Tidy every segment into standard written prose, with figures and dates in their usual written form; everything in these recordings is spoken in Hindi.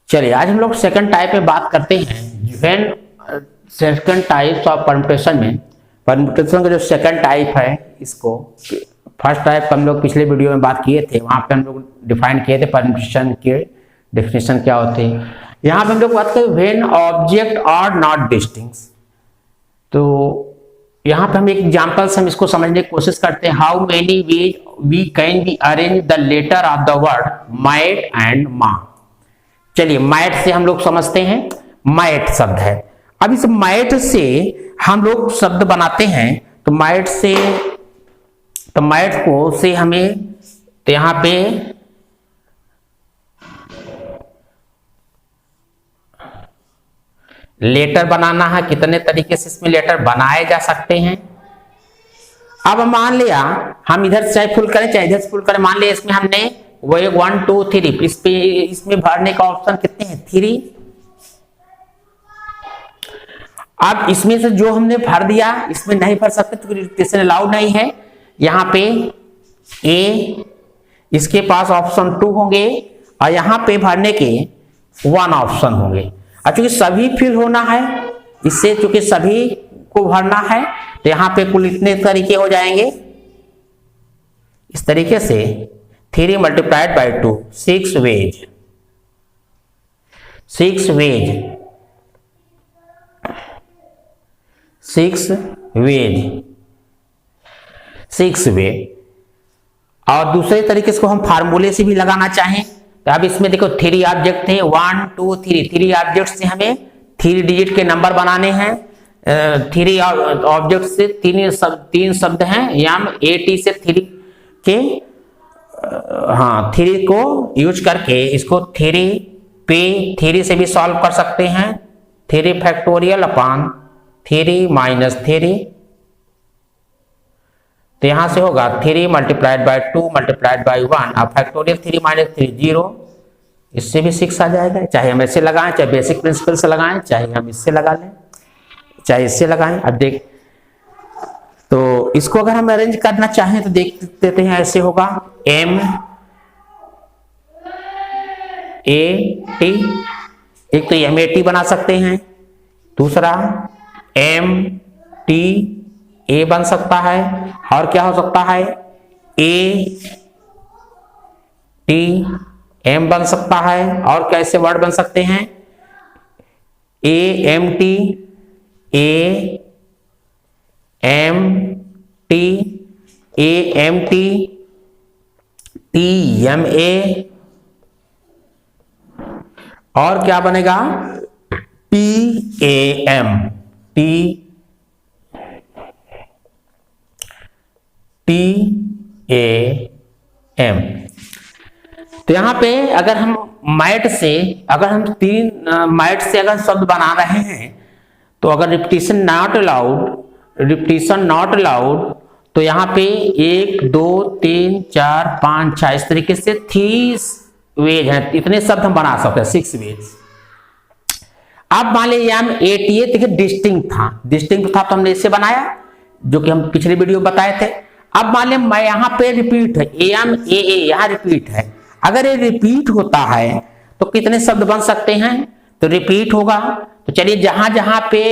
चलिए आज हम लोग सेकंड टाइप में बात करते हैं। When second types of permutation में परम्यूटेशन का जो सेकंड टाइप है, इसको फर्स्ट टाइप हम लोग पिछले वीडियो में बात किए थे, वहां पे हम लोग डिफाइन किए थे परम्यूटेशन के डेफिनेशन क्या होते हैं। यहाँ पे हम लोग बात करें when object are not distinct. तो यहाँ पे हम एक एग्जांपल से हम इसको समझने की कोशिश करते हैं। How many ways we can be arrange the letter of the word might and ma. चलिए माइट से हम लोग समझते हैं, माइट शब्द है। अब इस माइट से हम लोग शब्द बनाते हैं। तो माइट से, तो माइट को से हमें तो यहां पे लेटर बनाना है। कितने तरीके से इसमें लेटर बनाए जा सकते हैं। अब मान लिया हम इधर से फुल करें चाहे इधर से फुल करें, मान लिया इसमें हमने वो 1 2 3 इस पे इसमें भरने का ऑप्शन कितने हैं, 3। अब इसमें से जो हमने भर दिया इसमें नहीं भर सकते तो रिपीटेशन अलाउड नहीं है। यहां पे ए, इसके पास ऑप्शन 2 होंगे और यहां पे भरने के 1 ऑप्शन होंगे। और चूंकि सभी फिल होना है, इससे चूंकि सभी को भरना है तो यहां पे कुल इतने तरीके हो जाएंगे। इस तरीके से 3 multiplied by 2 6 ways, 6 ways, 6 ways, 6 way. और दूसरे तरीके से हम फार्मूले से भी लगाना चाहें तो अब इसमें देखो 3 ऑब्जेक्ट थे, 1 2 3, 3 ऑब्जेक्ट से हमें 3 डिजिट के नंबर बनाने हैं। 3 ऑब्जेक्ट से 3 शब्द हैं, यम ए टी से 3 के 3 को यूज करके इसको 3 पे 3 से भी सॉल्व कर सकते हैं। 3 फैक्टोरियल अपॉन 3 माइनस 3, तो यहां से होगा 3 मल्टीप्लाइड बाई 2 मल्टीप्लाइड बाई 1 और फैक्टोरियल 3 माइनस 3 0। इससे भी 6 आ जाएगा। चाहे हम ऐसे लगाएं, चाहे बेसिक प्रिंसिपल से लगाएं, चाहे हम इससे लगा लें, चाहे इससे लगाएं। अब देख, तो इसको अगर हम अरेंज करना चाहें तो देख देते हैं, ऐसे होगा एम ए टी, एक तो एम ए टी बना सकते हैं, दूसरा एम टी ए बन सकता है, और क्या हो सकता है ए टी एम बन सकता है। और कैसे वर्ड बन सकते हैं A M T, A M T, A M T, T M A, और क्या बनेगा T A M, T T A M. तो यहां पे अगर हम माइट से, अगर हम 3 माइट से अगर शब्द बना रहे हैं तो अगर repetition not allowed, repetition not allowed, तो यहां पे 1 2 3 4 5 6 इस तरीके से 3 वेज हैं। इतने शब्द हम बना सकते हैं, 6 वेज। अब मान लीजिए हम एटीए देखिए डिस्टिंक्ट था, डिस्टिंक्ट था तो हमने इससे बनाया जो कि हम पिछले वीडियो में बताए थे। अब मान लीजिए मैं यहाँ पे रिपीट है, एम ए ए यहाँ रिपीट है। अगर ये रिपीट होता है तो कितने शब्द बन सकते हैं, तो रिपीट होगा। तो चलिए जहां जहां पे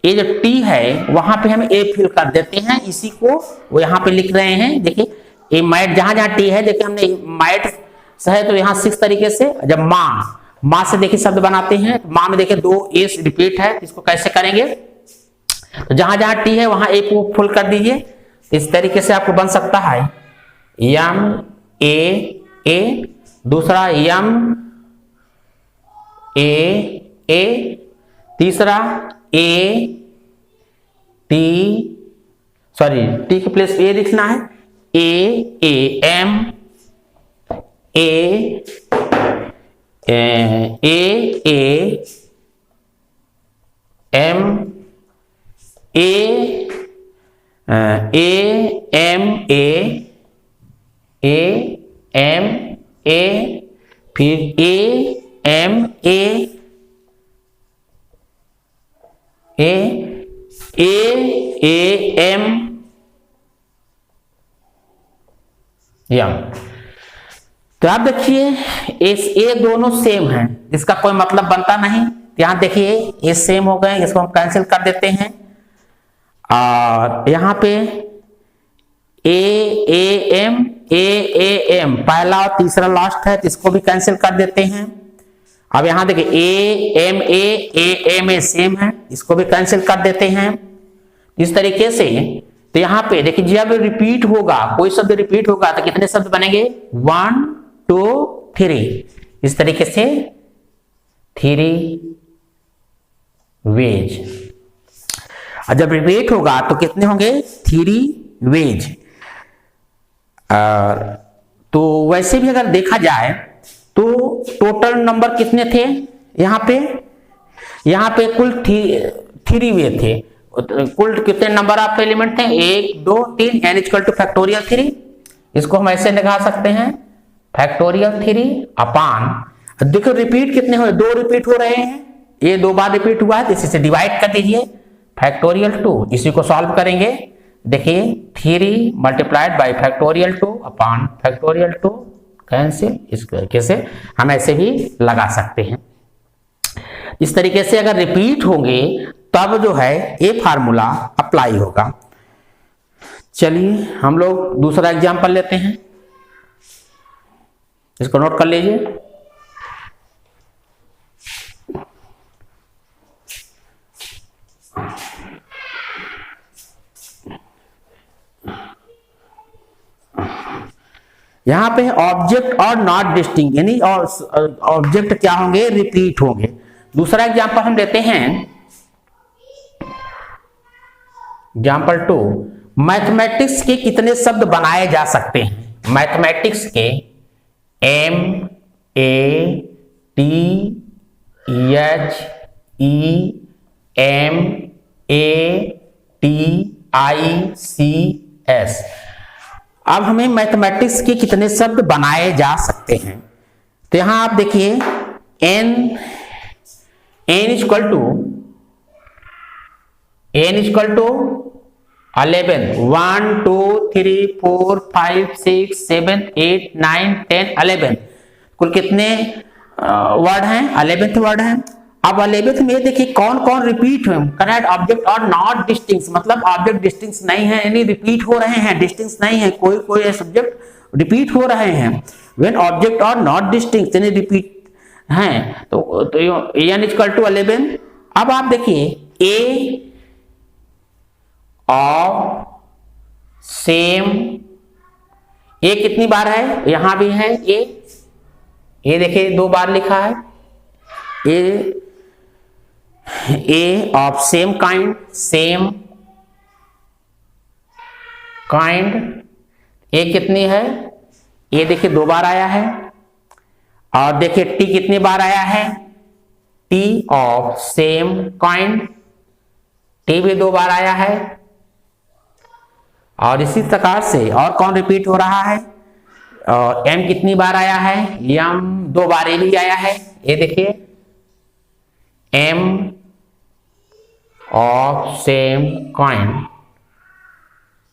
ये जो टी है वहां पे हम ए फिल कर देते हैं, इसी को वो यहाँ पे लिख रहे हैं। देखिए ये माइट, जहां जहां टी है देखिए हमने माइट है तो यहाँ 6 तरीके से। जब माँ से देखिए शब्द बनाते हैं, तो माँ में देखिए 2 ए रिपीट है, इसको कैसे करेंगे, तो जहां जहां टी है वहां ए को फुल कर दीजिए। इस तरीके से आपको बन सकता है यम ए ए, दूसरा यम ए ए, तीसरा ए टी, सॉरी टी के प्लेस ए लिखना है, A M A A M A M M A, फिर ए एम ए एम यम। तो आप देखिए ये दोनों सेम हैं, इसका कोई मतलब बनता नहीं। यहां देखिए ये सेम हो गए, इसको हम कैंसिल कर देते हैं। और यहां पे ए एम पहला और तीसरा लास्ट है, तो इसको भी कैंसिल कर देते हैं। अब यहां देखिए ए एम ए सेम है, इसको भी कैंसिल कर देते हैं। इस तरीके से तो यहाँ पे देखिए जब रिपीट होगा, कोई शब्द रिपीट होगा तो कितने शब्द बनेंगे, 1 2 3, इस तरीके से 3 वेज। और जब रिपीट होगा तो कितने होंगे, 3 वेज। तो वैसे भी अगर देखा जाए तो टोटल नंबर कितने थे यहाँ पे कुल 3 वे थे। कुल कितने नंबर ऑफ एलिमेंट थे, 1 2 3, n इक्वल टू फैक्टोरियल 3। इसको हम ऐसे लिखा सकते हैं फैक्टोरियल 3 अपान, देखो रिपीट कितने हो, 2 रिपीट हो रहे हैं, ये 2 बार रिपीट हुआ है, इसी से डिवाइड कर दीजिए फैक्टोरियल 2। इसी को सॉल्व करेंगे, देखिए 3 multiplied by factorial 2 upon factorial 2 cancel. इस तरीके से हम ऐसे भी लगा सकते हैं। इस तरीके से अगर रिपीट होंगे तब जो है ये फार्मूला अप्लाई होगा। चलिए हम लोग दूसरा एग्जांपल लेते हैं, इसको नोट कर लीजिए। यहां पे ऑब्जेक्ट और नॉट डिस्टिंक्ट, यानी ऑब्जेक्ट क्या होंगे, रिपीट होंगे। दूसरा एग्जांपल हम लेते हैं, एग्जांपल 2, मैथमेटिक्स के कितने शब्द बनाए जा सकते हैं। मैथमेटिक्स के MATHMATICS। अब हमें मैथमेटिक्स के कितने शब्द बनाए जा सकते हैं, तो यहां आप देखिए n इक्वल टू 11, 1 2 3 4 5 6 7 8 9 10 11, कुल कितने वर्ड हैं, 11th वर्ड है। अब 11th में देखिए कौन कौन रिपीट हुए, करेक्ट ऑब्जेक्ट और नॉट डिस्टिंक्ट, मतलब ऑब्जेक्ट डिस्टिंक्ट नहीं है, यानी रिपीट हो रहे हैं, डिस्टिंक्ट नहीं है, कोई सब्जेक्ट रिपीट हो रहे हैं। व्हेन ऑब्जेक्ट और नॉट डिस्टिंक्ट यानी रिपीट हैं, तो n इक्वल टू 11। अब आप देखिए ए ऑफ सेम, ये कितनी बार है, यहां भी है ये देखिए 2 बार लिखा है, ए ऑफ सेम काइंड, ए कितनी है, ये देखिए 2 बार आया है। और देखिए टी कितनी बार आया है, T of same kind, T भी 2 बार आया है। और इसी प्रकार से और कौन रिपीट हो रहा है, और एम कितनी बार आया है, एम 2 बार ये भी आया है, ये देखिए एम ऑफ सेम काइंड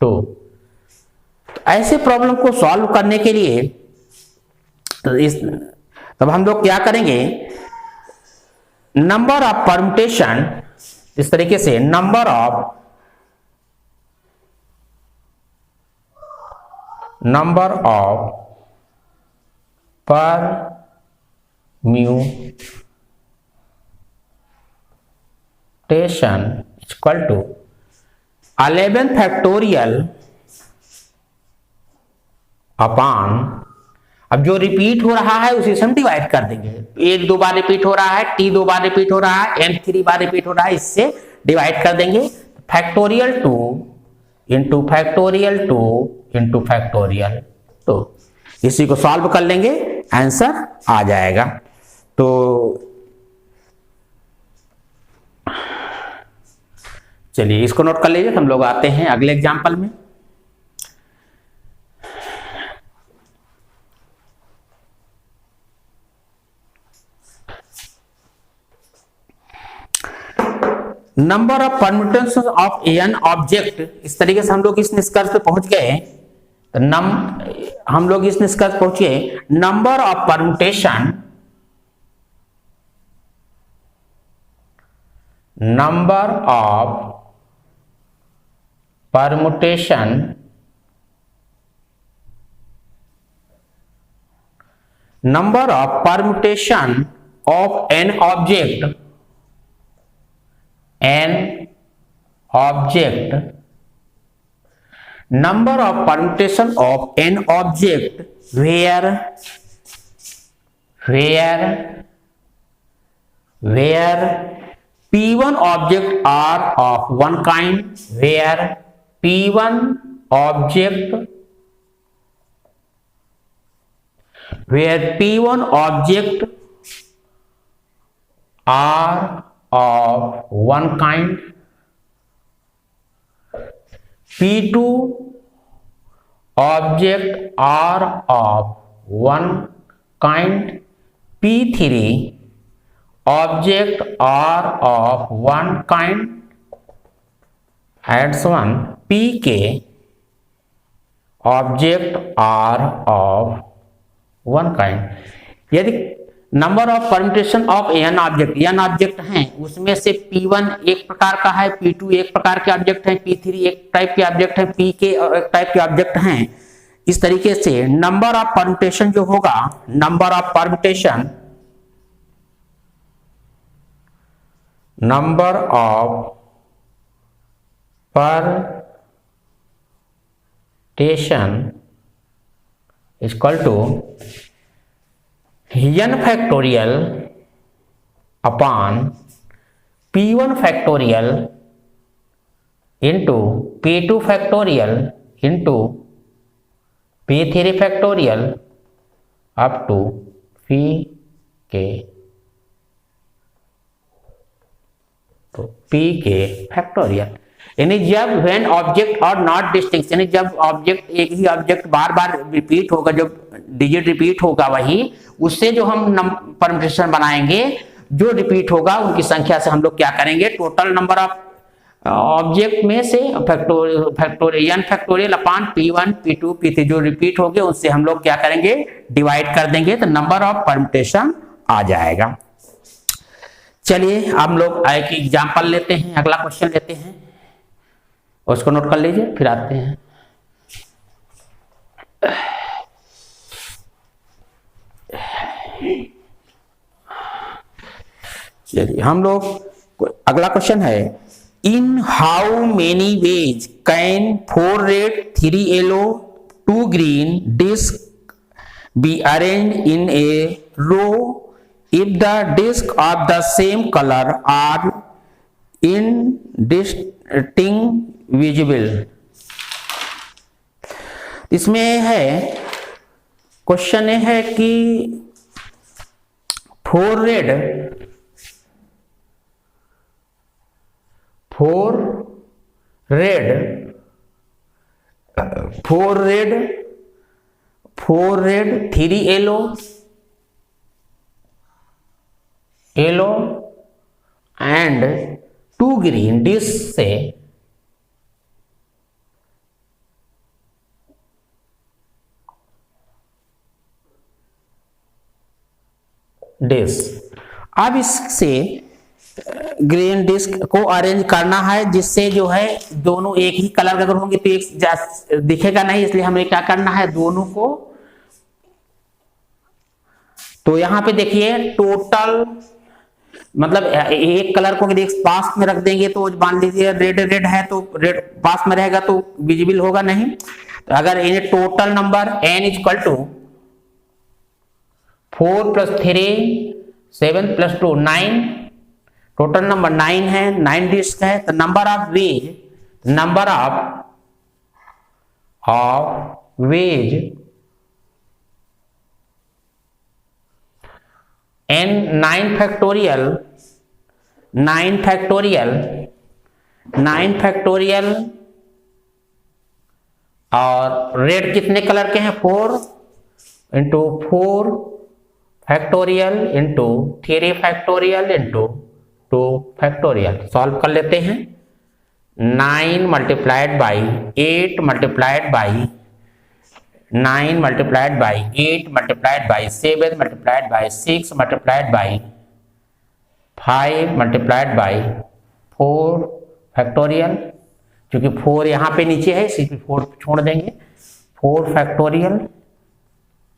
2। तो ऐसे प्रॉब्लम को सॉल्व करने के लिए तब हम लोग क्या करेंगे, नंबर ऑफ परम्यूटेशन, इस तरीके से number of permutation equal to 11 factorial upon, अब जो रिपीट हो रहा है उसी से हम डिवाइड कर देंगे। 1 2 बार रिपीट हो रहा है, टी 2 बार रिपीट हो रहा है, एम 3 बार रिपीट हो रहा है, इससे डिवाइड कर देंगे। Factorial 2 into factorial 2 into factorial 2, इसी को सॉल्व कर लेंगे, आंसर आ जाएगा। तो चलिए इसको नोट कर लीजिए, हम लोग आते हैं अगले एग्जाम्पल में। Number of permutations of an object, इस तरीके से हम लोग इस निष्कर्ष पे पहुंच गए। तो हम लोग इस निष्कर्ष पहुंचे, number of permutation, number of permutation number of permutation of an object number of permutation of an object where p1 object are of one kind, where P1 object are of one kind, P2 object are of one kind, P3 object are of one kind, and so on. Pk object are of one kind. यदि number of permutation of an object हैं, उसमें से P1 एक प्रकार का है, P2 एक प्रकार के ऑब्जेक्ट हैं, P3 एक टाइप के ऑब्जेक्ट हैं, Pk एक टाइप के ऑब्जेक्ट हैं, इस तरीके से नंबर ऑफ परम्यूटेशन जो होगा, number of permutation is equal to n factorial upon p1 factorial into p2 factorial into p3 factorial up to pk factorial. यानी जब व्हेन ऑब्जेक्ट और नॉट डिस्टिंक्ट, यानी जब ऑब्जेक्ट एक ही ऑब्जेक्ट बार बार रिपीट होगा, जब डिजिट रिपीट होगा वही, उससे जो हम परम्यूटेशन बनाएंगे, जो रिपीट होगा उनकी संख्या से हम लोग क्या करेंगे, टोटल नंबर ऑफ ऑब्जेक्ट में से factorial upon P1 P2 P3 जो रिपीट होंगे उनसे हम लोग क्या करेंगे, डिवाइड कर देंगे, तो नंबर ऑफ परम्यूटेशन आ जाएगा। चलिए हम लोग एक एग्जाम्पल लेते हैं, अगला क्वेश्चन लेते हैं, उसको नोट कर लीजिए, फिर आते हैं। चलिए हम लोग अगला क्वेश्चन है, in how many ways can 4 red 3 yellow 2 green disc be arranged in a row if the disc of the same color are indistinguishable? इसमें है, क्वेश्चन है कि 4 red 3 yellow and 2 green disc से अब इससे ग्रीन डिस्क को अरेंज करना है, जिससे जो है दोनों एक ही कलर अगर होंगे तो एक दिखेगा नहीं, इसलिए हमें क्या करना है, दोनों को, तो यहां पे देखिए टोटल मतलब एक कलर को पास में रख देंगे तो मान लीजिए रेड है तो रेड पास में रहेगा तो विजिबल होगा नहीं। तो अगर इन्हें total number n equal to 4 + 3 7 + 2 9, total number 9 है, 9 डिस्क है, तो number of ways n 9 factorial और रेड कितने कलर के हैं, 4 × 4 factorial into 3 factorial into 2 factorial. Solve कर लेते हैं। 9 × 8 × 9 multiplied by 8 multiplied by 7 multiplied by 6 multiplied by 5 multiplied by 4 factorial, क्योंकि 4 यहाँ पे नीचे है इसलिए 4 छोड़ देंगे, 4 factorial,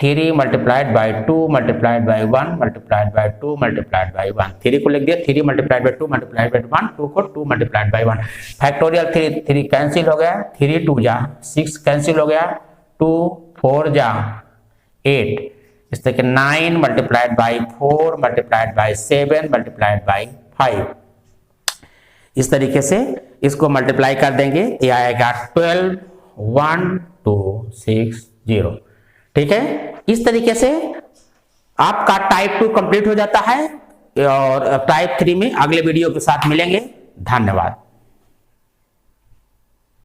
3 multiplied by 2 multiplied by 1 multiplied by 2 multiplied by 1, 3 को लिख दिया, 3 मल्टीप्लाइड बाई 2 मल्टीप्लाइड बाई 1, 2 को 2 मल्टीप्लाइड बाई 1 फैक्टोरियल, 3 कैंसिल हो गया, 3 2 जा 6 कैंसिल हो गया, 2 4 जा 8, इस तरह के 9 multiplied by 4 multiplied by 7 multiplied by 5, इस तरीके से इसको मल्टीप्लाई कर देंगे, ये आएगा 12 1 2 6 0। ठीक है, इस तरीके से आपका टाइप 2 कंप्लीट हो जाता है और टाइप 3 में अगले वीडियो के साथ मिलेंगे। धन्यवाद।